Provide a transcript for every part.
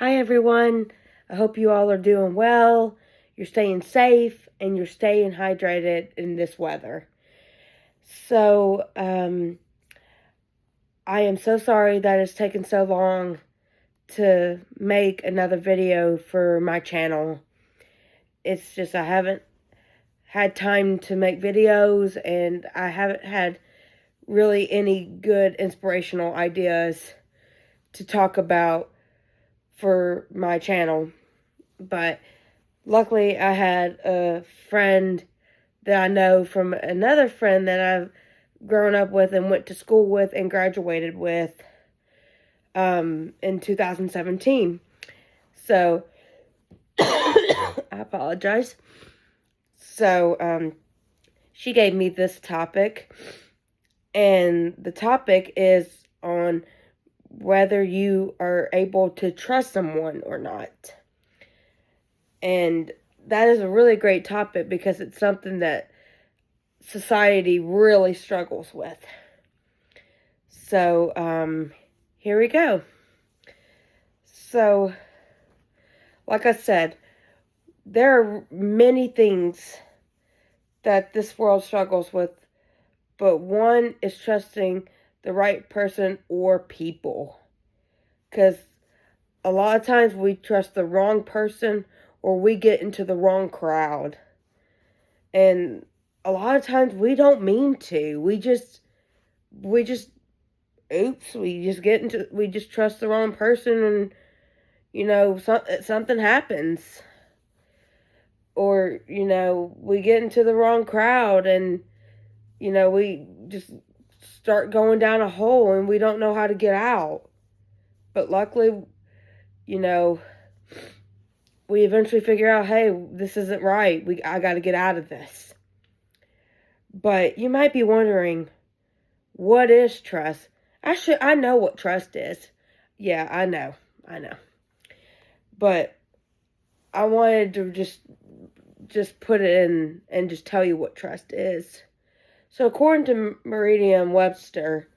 Hi everyone, I hope you all are doing well, you're staying safe, and you're staying hydrated in this weather. So, I am so sorry that it's taken so long to make another video for my channel. It's just I haven't had time to make videos, and I haven't had really any good inspirational ideas to talk about for my channel. But luckily, I had a friend that I know from another friend that I've grown up with and went to school with and graduated with in 2017. So, I apologize. So, she gave me this topic, and the topic is on whether you are able to trust someone or not. And that is a really great topic because it's something that society really struggles with. So, here we go. So, like I said, there are many things that this world struggles with, but one is trusting the right person or people. Because a lot of times we trust the wrong person or we get into the wrong crowd. And a lot of times we don't mean to. We just we just trust the wrong person, and something happens. Or we get into the wrong crowd, and we just start going down a hole and we don't know how to get out. But luckily, we eventually figure out, hey, this isn't right. I got to get out of this. But you might be wondering, what is trust? I know what trust is. Yeah, I know. But I wanted to just put it in and just tell you what trust is. So according to Merriam-Webster,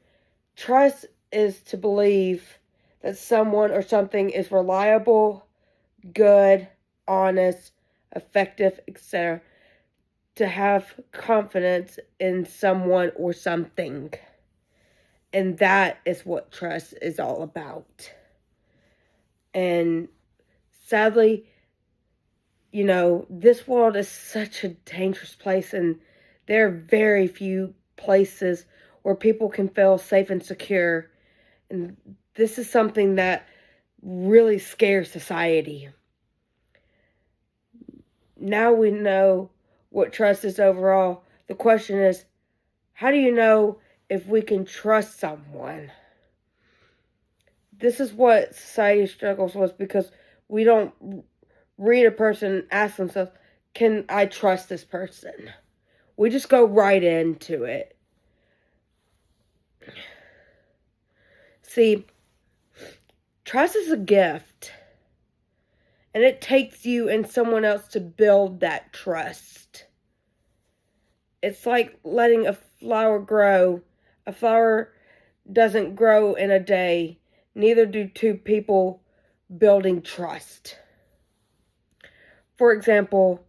trust is to believe that someone or something is reliable, good, honest, effective, etc. To have confidence in someone or something. And that is what trust is all about. And sadly, this world is such a dangerous place, and there are very few places where people can feel safe and secure. And this is something that really scares society. Now we know what trust is overall. The question is, how do you know if we can trust someone? This is what society struggles with, because we don't read a person and ask themselves, can I trust this person? We just go right into it. See, trust is a gift, and it takes you and someone else to build that trust. It's like letting a flower grow. A flower doesn't grow in a day. Neither do two people building trust. For example,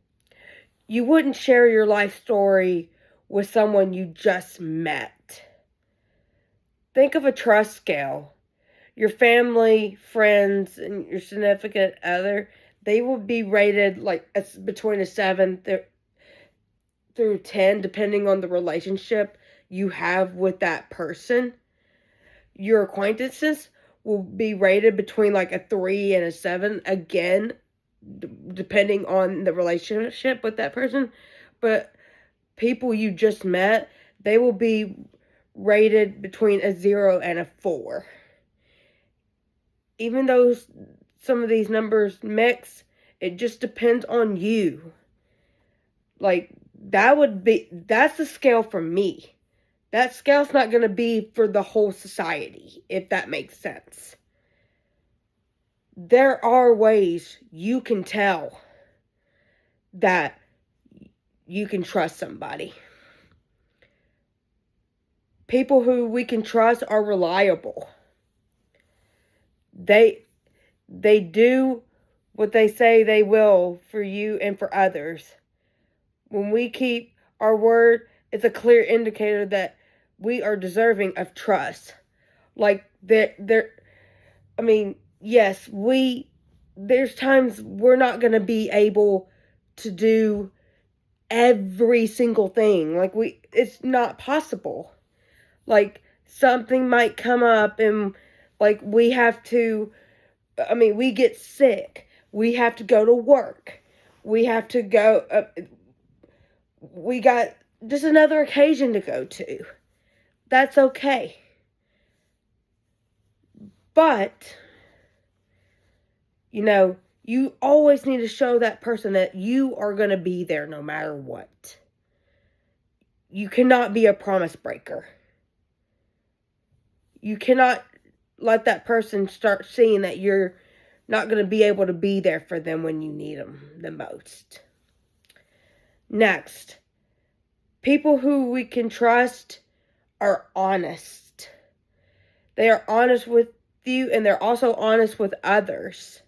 you wouldn't share your life story with someone you just met. Think of a trust scale. Your family, friends, and your significant other, they will be rated like between a 7 through 10, depending on the relationship you have with that person. Your acquaintances will be rated between like a 3 and a 7, again, depending on the relationship with that person. But people you just met, they will be rated between a 0 and a 4. Even though some of these numbers mix, it just depends on you. Like, that's the scale for me. That scale's not going to be for the whole society, if that makes sense. There are ways you can tell that you can trust somebody. People who we can trust are reliable. They They do what they say they will for you and for others. When we keep our word, it's a clear indicator that we are deserving of trust. Like I mean, yes, there's times we're not going to be able to do every single thing. Like it's not possible. Like something might come up and like we have to, we get sick. We have to go to work. We have to go, we got just another occasion to go to. That's okay. But, you always need to show that person that you are going to be there no matter what. You cannot be a promise breaker. You cannot let that person start seeing that you're not going to be able to be there for them when you need them the most. Next, people who we can trust are honest. They are honest with you, and they're also honest with others.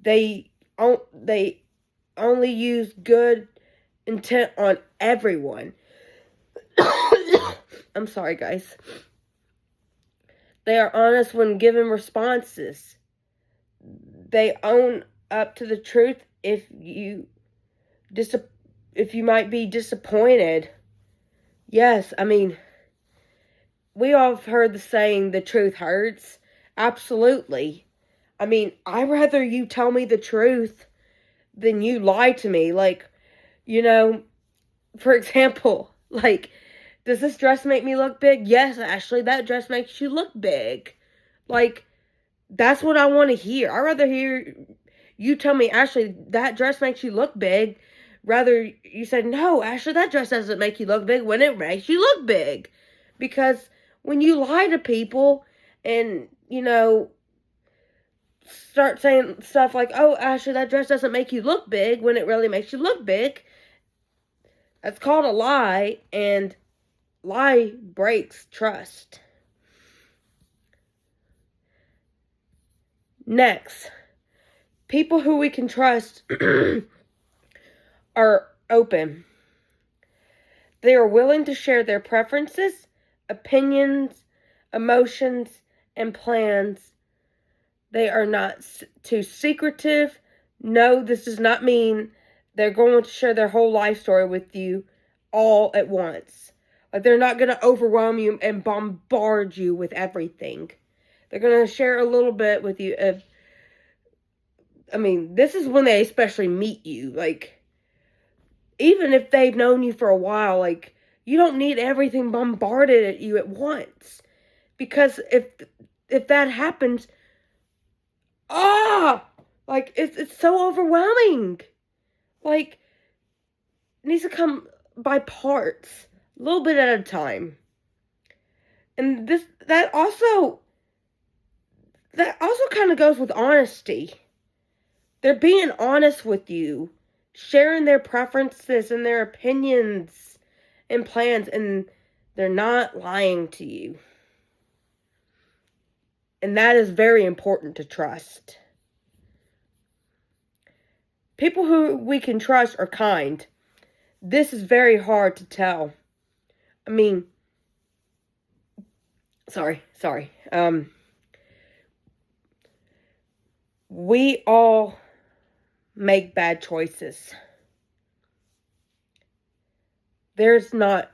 They only use good intent on everyone. I'm sorry, guys. They are honest when given responses. They own up to the truth if you might be disappointed. Yes, we all have heard the saying, the truth hurts. Absolutely. I'd rather you tell me the truth than you lie to me. For example, does this dress make me look big? Yes, Ashley, that dress makes you look big. That's what I want to hear. I'd rather hear you tell me, Ashley, that dress makes you look big. Rather, you said, no, Ashley, that dress doesn't make you look big when it makes you look big. Because when you lie to people and, start saying stuff like, oh, Ashley, that dress doesn't make you look big when it really makes you look big, that's called a lie, and lie breaks trust. Next, people who we can trust are open. They are willing to share their preferences, opinions, emotions, and plans. They are not too secretive. No, this does not mean they're going to share their whole life story with you all at once. They're not going to overwhelm you and bombard you with everything. They're going to share a little bit with you. This is when they especially meet you. Even if they've known you for a while, you don't need everything bombarded at you at once. Because if that happens, it's so overwhelming. It needs to come by parts, a little bit at a time. And that also kind of goes with honesty. They're being honest with you, sharing their preferences and their opinions and plans, and they're not lying to you. And that is very important to trust. People who we can trust are kind. This is very hard to tell. Sorry. We all make bad choices. There's not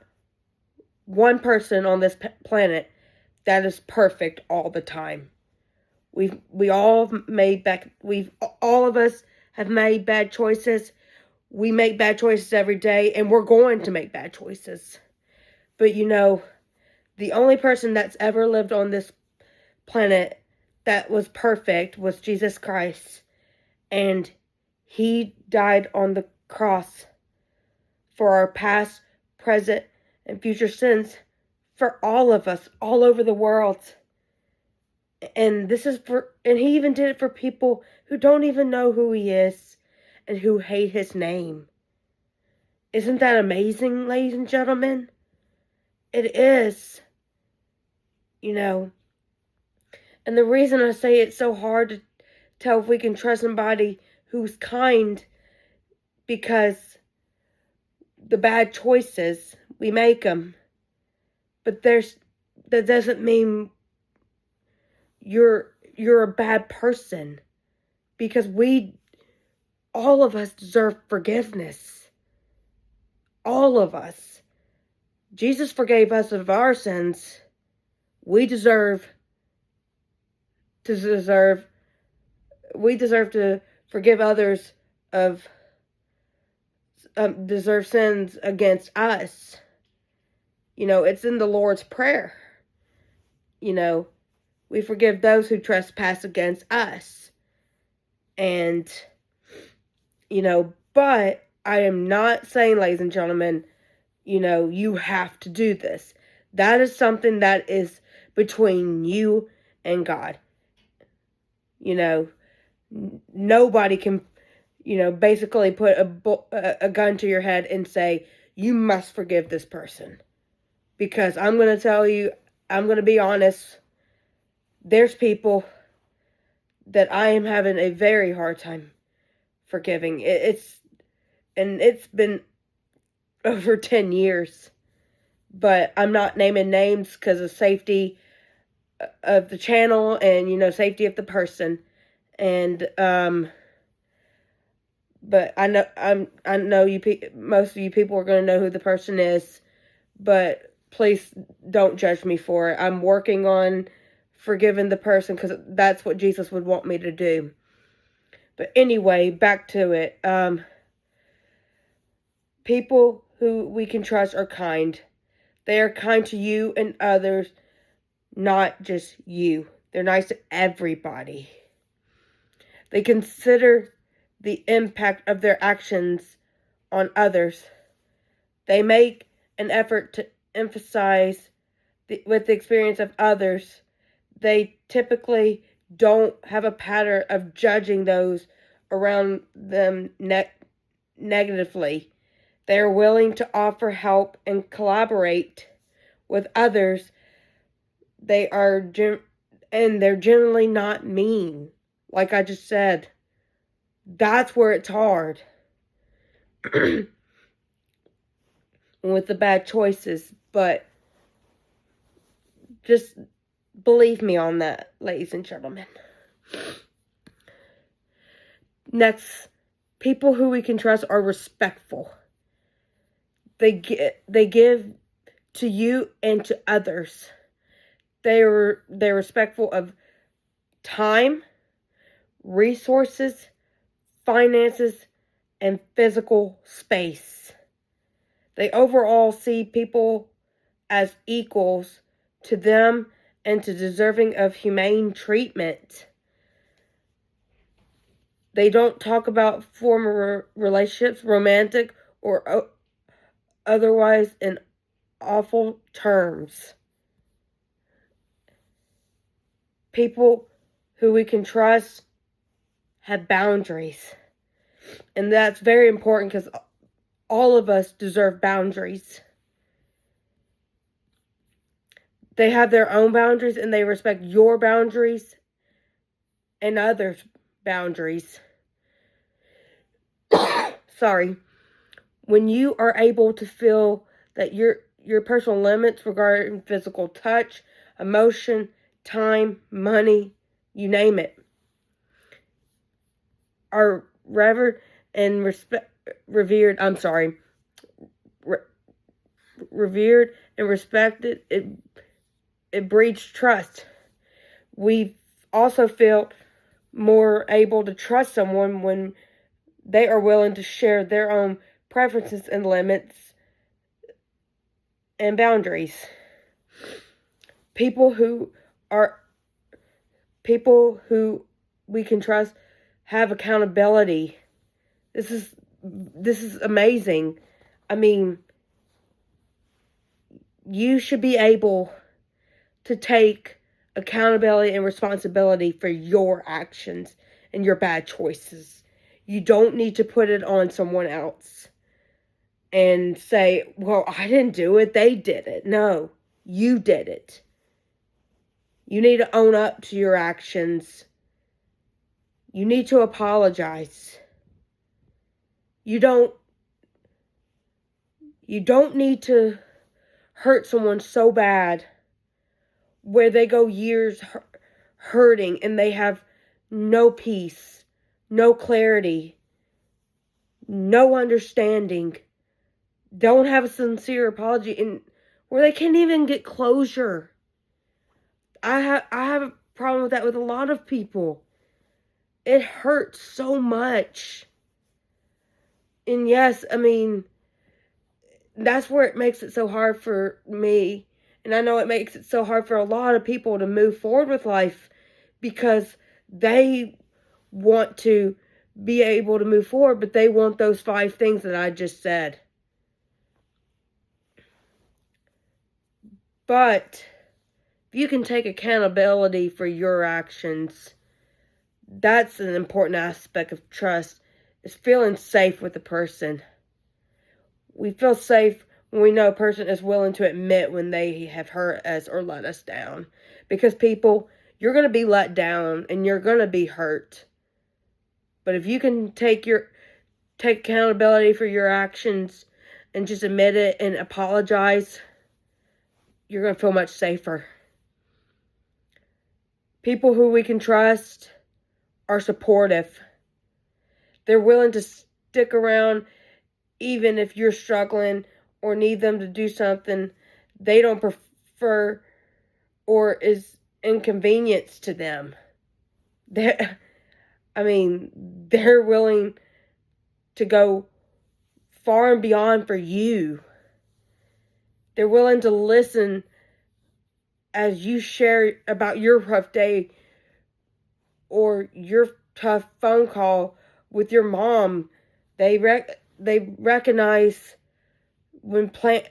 one person on this planet that is perfect all the time. All of us have made bad choices. We make bad choices every day, and we're going to make bad choices. But the only person that's ever lived on this planet that was perfect was Jesus Christ. And he died on the cross for our past, present, and future sins for all of us, all over the world. And he even did it for people who don't even know who he is and who hate his name. Isn't that amazing, ladies and gentlemen? It is. And the reason I say it's so hard to tell if we can trust somebody who's kind, because the bad choices, we make them. But that doesn't mean you're a bad person, because all of us deserve forgiveness. All of us. Jesus forgave us of our sins. We deserve to forgive others of deserve sins against us. It's in the Lord's Prayer. We forgive those who trespass against us. And, but I am not saying, ladies and gentlemen, you have to do this. That is something that is between you and God. Nobody can, basically put a gun to your head and say, you must forgive this person. Because I'm going to tell you, I'm going to be honest, there's people that I am having a very hard time forgiving. It's been over 10 years. But I'm not naming names because of safety of the channel and, safety of the person. And, but I know most of you people are going to know who the person is, but please don't judge me for it. I'm working on forgiving the person because that's what Jesus would want me to do. But anyway, back to it. People who we can trust are kind. They are kind to you and others, not just you. They're nice to everybody. They consider the impact of their actions on others. They make an effort to emphasize with the experience of others. They typically don't have a pattern of judging those around them negatively. They are willing to offer help and collaborate with others. They're generally not mean. Like I just said, that's where it's hard. With the bad choices, but just believe me on that, ladies and gentlemen. Next, people who we can trust are respectful. They give to you and to others. They're respectful of time, resources, finances, and physical space. They overall see people as equals to them and to deserving of humane treatment. They don't talk about former relationships, romantic or otherwise, in awful terms. People who we can trust have boundaries. And that's very important because all of us deserve boundaries. They have their own boundaries and they respect your boundaries and others' boundaries. Sorry. When you are able to feel that your personal limits regarding physical touch, emotion, time, money, you name it, are revered and revered and respected, it breeds trust. We also feel more able to trust someone when they are willing to share their own preferences and limits and boundaries. People who we can trust have accountability. This is amazing. I mean, you should be able to take accountability and responsibility for your actions and your bad choices. You don't need to put it on someone else and say, well, I didn't do it, they did it. No, you did it. You need to own up to your actions. You need to apologize. You don't need to hurt someone so bad where they go years hurting and they have no peace, no clarity, no understanding, don't have a sincere apology, and where they can't even get closure. I have a problem with that with a lot of people. It hurts so much. And yes, I mean, that's where it makes it so hard for me. And I know it makes it so hard for a lot of people to move forward with life because they want to be able to move forward, but they want those 5 things that I just said. But if you can take accountability for your actions, that's an important aspect of trust, is feeling safe with the person. We feel safe when we know a person is willing to admit when they have hurt us or let us down. Because people, you're going to be let down and you're going to be hurt. But if you can take accountability for your actions and just admit it and apologize, you're going to feel much safer. People who we can trust are supportive. They're willing to stick around even if you're struggling or need them to do something they don't prefer or is inconvenience to them. They're willing to go far and beyond for you. They're willing to listen as you share about your rough day or your tough phone call with your mom. They recognize when plans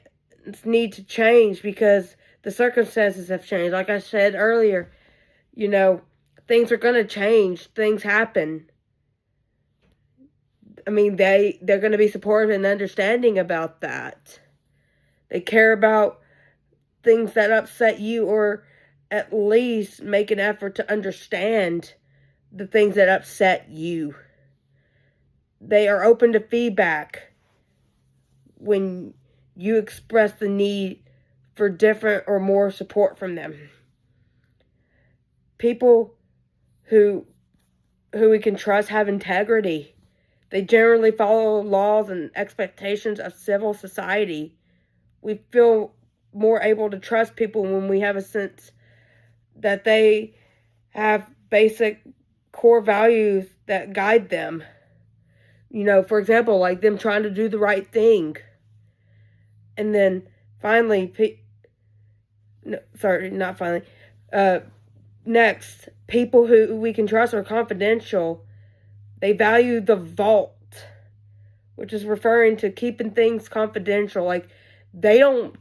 need to change because the circumstances have changed. Like I said earlier, things are going to change. Things happen. They're going to be supportive and understanding about that. They care about things that upset you, or at least make an effort to understand the things that upset you. They are open to feedback when you express the need for different or more support from them. People who we can trust have integrity. They generally follow laws and expectations of civil society. We feel more able to trust people when we have a sense that they have basic core values that guide them. For example, like them trying to do the right thing. And then finally, next, people who we can trust are confidential. They value the vault, which is referring to keeping things confidential. Like, they don't,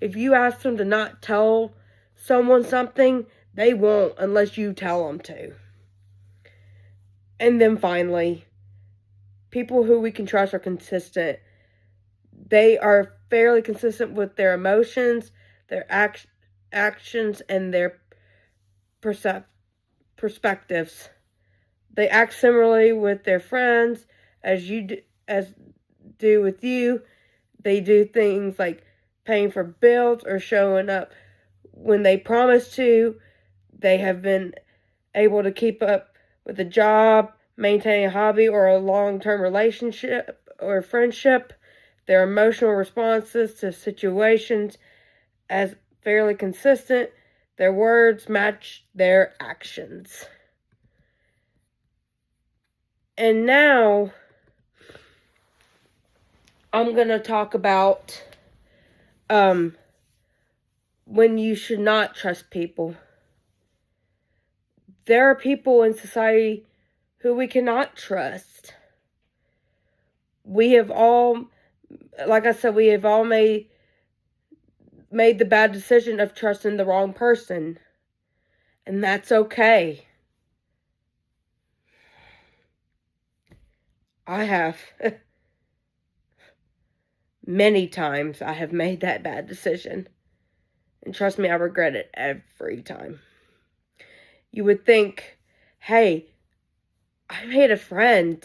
if you ask them to not tell someone something, they won't unless you tell them to. And then finally, people who we can trust are consistent. They are fairly consistent with their emotions, their actions, and their perspectives. They act similarly with their friends as do with you. They do things like paying for bills or showing up when they promise to. They have been able to keep up with a job, maintain a hobby or a long-term relationship or friendship. Their emotional responses to situations as fairly consistent. Their words match their actions. And now I'm going to talk about when you should not trust people. There are people in society who we cannot trust. We have all, like I said, made the bad decision of trusting the wrong person. And that's okay. I have. Many times I have made that bad decision. And trust me, I regret it every time. You would think, hey, I made a friend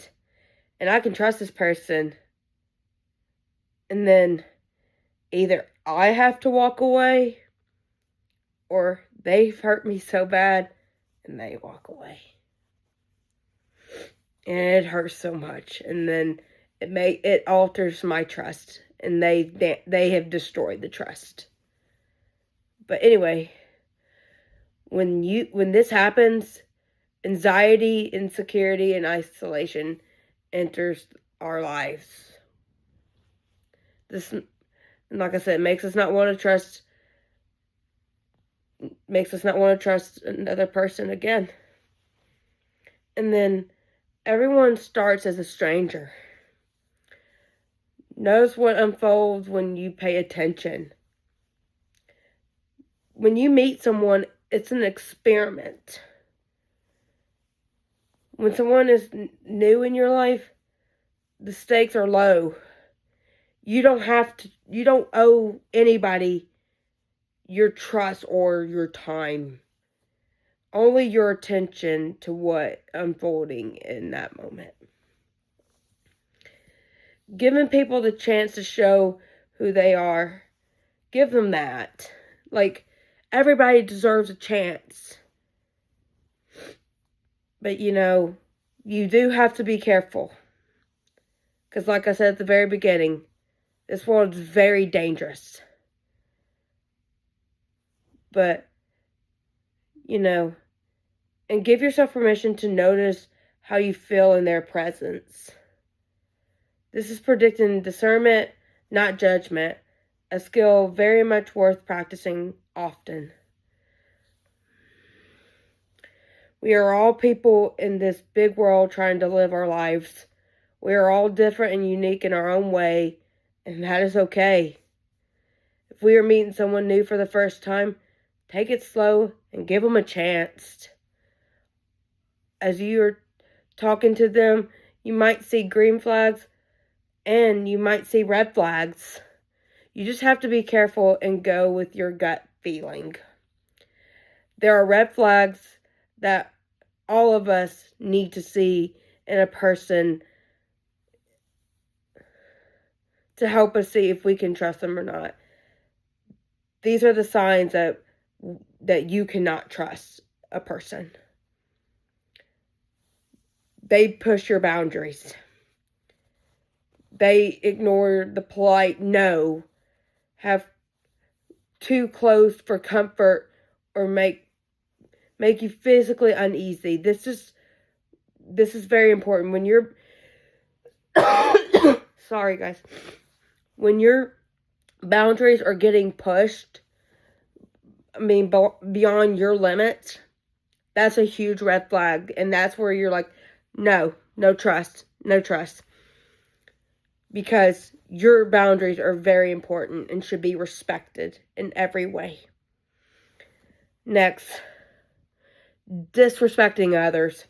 and I can trust this person. And then either I have to walk away or they've hurt me so bad and they walk away. And it hurts so much. And then it alters my trust. And they have destroyed the trust. But anyway, when this happens, anxiety, insecurity, and isolation enters our lives. This, like I said, makes us not want to trust another person again. And then everyone starts as a stranger. Notice what unfolds when you pay attention. When you meet someone, it's an experiment. When someone is new in your life, the stakes are low. You don't owe anybody your trust or your time. Only your attention to what unfolding in that moment. Giving people the chance to show who they are. Give them that. Like, everybody deserves a chance. But, you do have to be careful. Because like I said at the very beginning, this world is very dangerous. But, and give yourself permission to notice how you feel in their presence. This is predicting discernment, not judgment, a skill very much worth practicing often. We are all people in this big world trying to live our lives. We are all different and unique in our own way, and that is okay. If we are meeting someone new for the first time, take it slow and give them a chance. As you are talking to them, you might see green flags and you might see red flags. You just have to be careful and go with your gut feeling. There are red flags that all of us need to see in a person to help us see if we can trust them or not. These are the signs that you cannot trust a person. They push your boundaries. They ignore the polite no, have too close for comfort, or make you physically uneasy. This is very important. When you're sorry guys. When your boundaries are getting pushed, beyond your limits, that's a huge red flag. And that's where you're like, no trust. Because your boundaries are very important and should be respected in every way. Next, disrespecting others.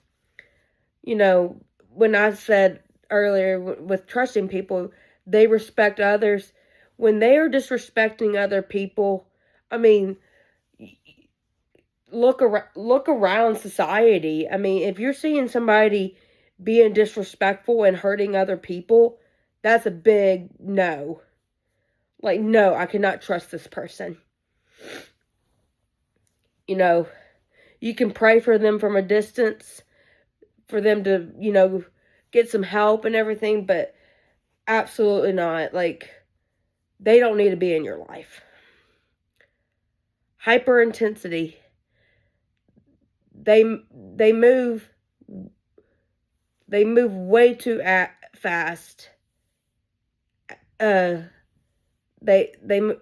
When I said earlier with trusting people, they respect others. When they are disrespecting other people, look around society. If you're seeing somebody being disrespectful and hurting other people, that's a big no. Like, no, I cannot trust this person. You can pray for them from a distance, for them to, get some help and everything, but absolutely not. Like, they don't need to be in your life. Hyper intensity. They move way too fast. They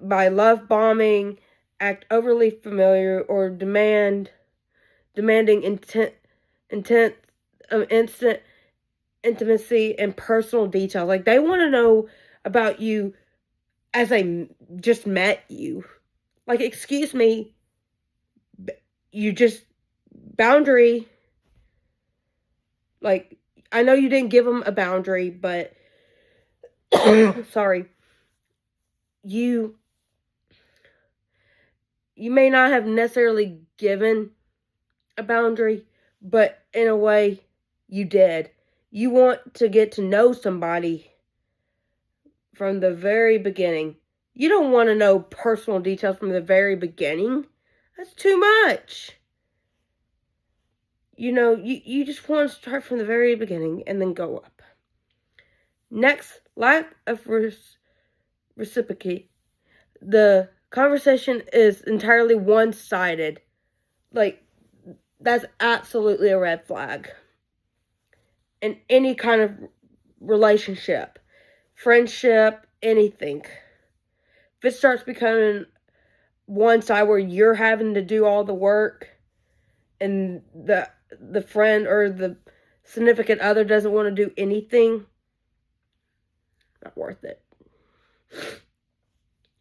by love bombing, act overly familiar, or demanding instant intimacy and personal details. Like, they want to know about you as I just met you. Like, excuse me, you just boundary. Like, I know you didn't give them a boundary, but sorry, you may not have necessarily given a boundary, but in a way, you did. You want to get to know somebody from the very beginning. You don't want to know personal details from the very beginning. That's too much. You just want to start from the very beginning and then go up. Next, lack of reciprocity. The conversation is entirely one-sided. Like, that's absolutely a red flag. In any kind of relationship, friendship, anything. If it starts becoming one side where you're having to do all the work and the friend or the significant other doesn't want to do anything, not worth it.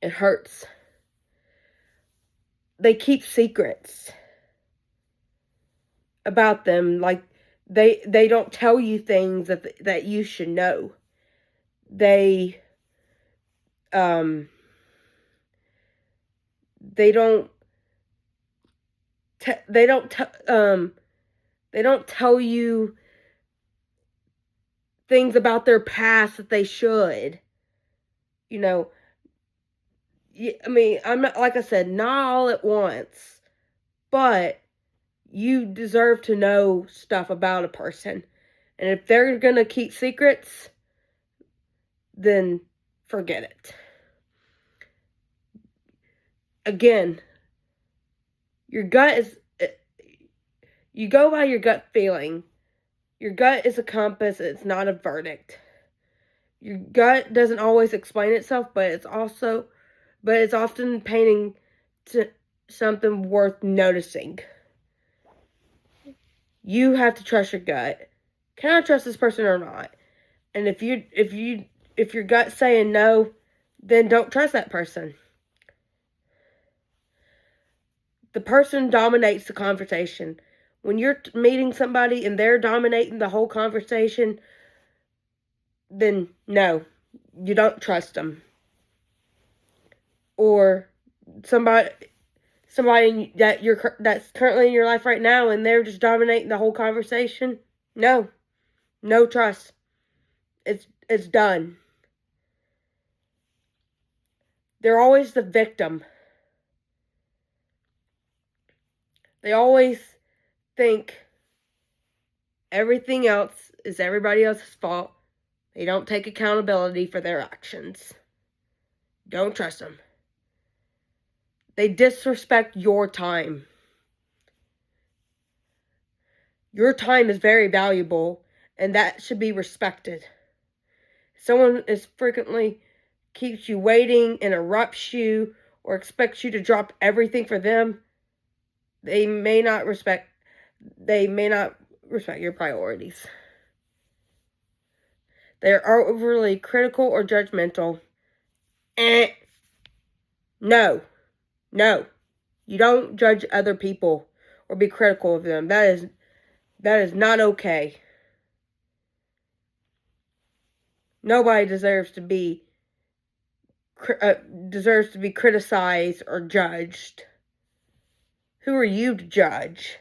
It hurts. They keep secrets about them. Like, they don't tell you things that you should know. They don't tell you things about their past that they should. I mean, I'm not, like I said, not all at once, but you deserve to know stuff about a person. And if they're going to keep secrets, then forget it. Again, your gut is, you go by your gut feeling. Your gut is a compass, it's not a verdict. Your gut doesn't always explain itself, but it's often painting to something worth noticing. You have to trust your gut. Can I trust this person or not? And if your gut's saying no, then don't trust that person. The person dominates the conversation. When you're meeting somebody and they're dominating the whole conversation, then no, you don't trust them. Or somebody that's currently in your life right now and they're just dominating the whole conversation, no trust. It's done. They're always the victim. They always think everything else is everybody else's fault. They don't take accountability for their actions. Don't trust them. They disrespect your time. Your time is very valuable, and that should be respected. Someone is frequently keeps you waiting, interrupts you, or expects you to drop everything for them, they may not respect your priorities. They're overly critical or judgmental. No. You don't judge other people or be critical of them. That is not okay. Nobody deserves to be criticized or judged. Who are you to judge?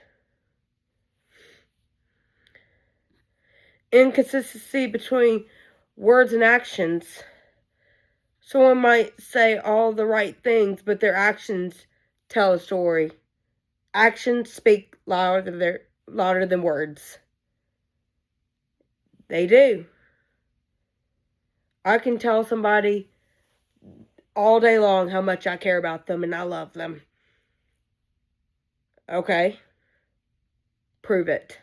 Inconsistency between words and actions. Someone might say all the right things, but their actions tell a story. Actions speak louder than words. They do. I can tell somebody all day long how much I care about them and I love them. Okay? Prove it.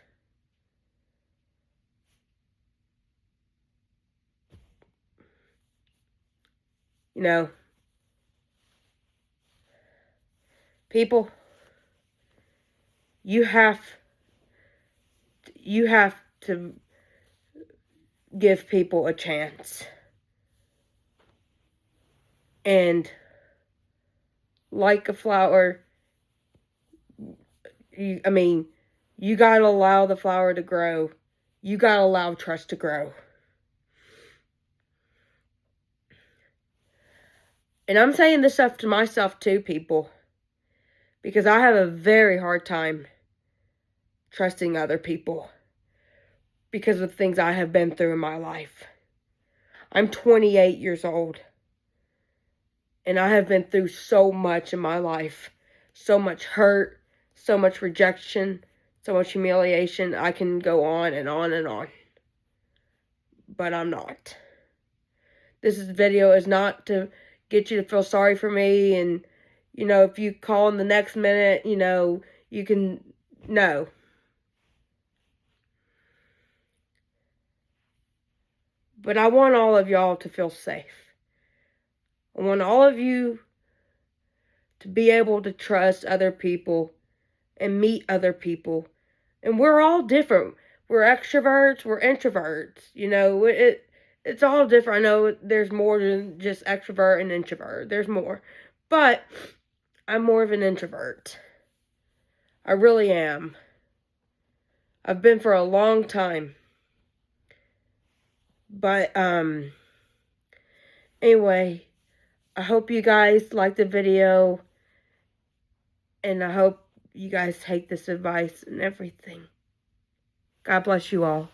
People, you have to give people a chance. And like a flower, you gotta allow the flower to grow. You gotta allow trust to grow. And I'm saying this stuff to myself too, people. because I have a very hard time trusting other people because of things I have been through in my life. I'm 28 years old, and I have been through so much in my life. So much hurt, so much rejection, so much humiliation. I can go on and on and on. But I'm not. This video is not to get you to feel sorry for me, and, you know, if you call in the next minute, you know, you can, no. But I want all of y'all to feel safe. I want all of you to be able to trust other people and meet other people. And we're all different. We're extroverts, we're introverts. You know, it's all different. I know there's more than just extrovert and introvert. There's more. But I'm more of an introvert. I really am. I've been for a long time. But, anyway, I hope you guys liked the video. And I hope you guys take this advice and everything. God bless you all.